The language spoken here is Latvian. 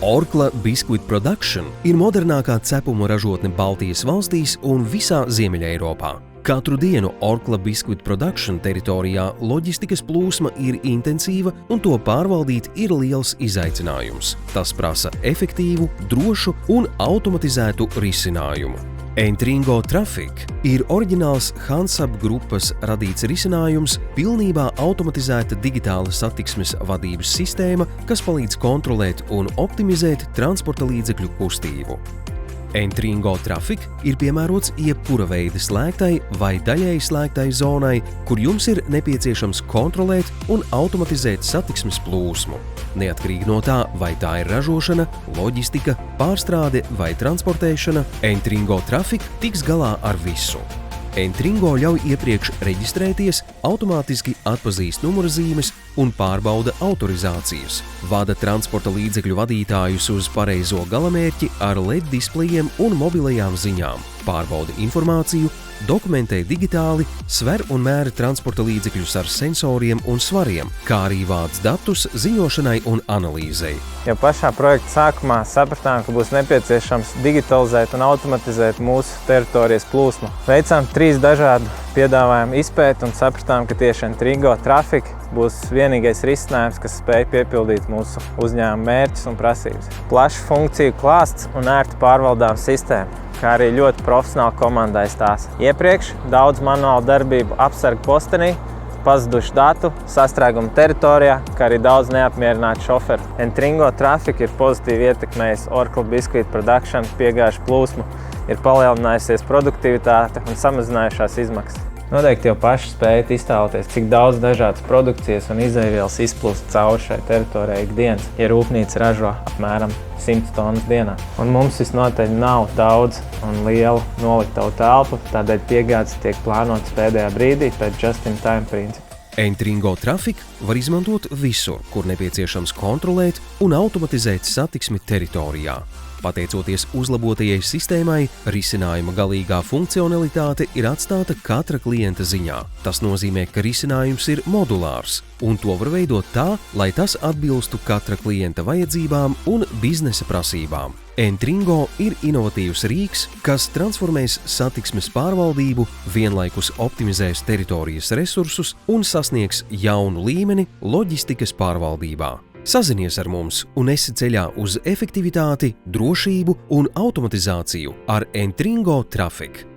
Orkla Biscuit Production ir modernākā cepuma ražotne Baltijas valstīs un visā Ziemeļeiropā. Katru dienu Orkla Biscuit Production teritorijā loģistikas plūsma ir intensīva un to pārvaldīt ir liels izaicinājums. Tas prasa efektīvu, drošu un automatizētu risinājumu. Entringo Traffic ir oriģināls Hansab grupas radīts risinājums, pilnībā automatizēta digitāla satiksmes vadības sistēma, kas palīdz kontrolēt un optimizēt transporta līdzekļu kustību. Entringo Traffic ir piemērots jebkura veida slēgtai vai daļēji slēgtai zonai, kur jums ir nepieciešams kontrolēt un automatizēt satiksmes plūsmu. Neatkarīgi no tā, vai tā ir ražošana, loģistika, pārstrāde vai transportēšana, Entringo Traffic tiks galā ar visu. Entringo ļauj iepriekš reģistrēties, automātiski atpazīst numurzīmes un pārbauda autorizācijas, vada transporta līdzekļu vadītājus uz pareizo galamērķi ar LED displejiem un mobilajām ziņām, pārbauda informāciju, dokumentē digitāli, sver un mēra transporta līdzekļus ar sensoriem un svariem, kā arī vāc datus ziņošanai un analīzei. Jau pašā projekta sākumā sapratām, ka būs nepieciešams digitalizēt un automatizēt mūsu teritorijas plūsmu. Veicām 3 dažādu piedāvājumu izpēti un sapratām, ka tieši Entringo Traffic būs vienīgais risinājums, kas spēj piepildīt mūsu uzņēmuma mērķus un prasības. Plašs funkciju klāsts un ērti pārvaldāma sistēma, kā arī ļoti profesionāla komanda aiz tās. Iepriekš daudz manuālu darbību apsargu postenī, pazudušu datu, sastrēgumu teritorijā, kā arī daudz neapmierinātu šoferu. Entringo Traffic ir pozitīvi ietekmējis Orkla Biscuit Production piegāžu plūsmu, ir palielinājusies produktivitāte un samazinājušās izmaksas. Noteikti jau paši spējat iztēloties, cik daudz dažādas produkcijas un izeivielas izplūst cauri šai teritorijai ikdienas, ja rūpnīca ražo apmēram 100 tonnas dienā. Un mums visnotaļ nav daudz un lielu noliktavu telpu, tādēļ piegādes tiek plānotas pēdējā brīdī pēc just-in-time principa. Entringo Traffic var izmantot visur, kur nepieciešams kontrolēt un automatizēt satiksmi teritorijā. Pateicoties uzlabotajai sistēmai, risinājuma galīgā funkcionalitāte ir atstāta katra klienta ziņā. Tas nozīmē, ka risinājums ir modulārs, un to var veidot tā, lai tas atbilstu katra klienta vajadzībām un biznesa prasībām. Entringo ir inovatīvs rīks, kas transformēs satiksmes pārvaldību, vienlaikus optimizēs teritorijas resursus un sasniegs jaunu līmeni loģistikas pārvaldībā. Sazinies ar mums un esi ceļā uz efektivitāti, drošību un automatizāciju ar Entringo Traffic.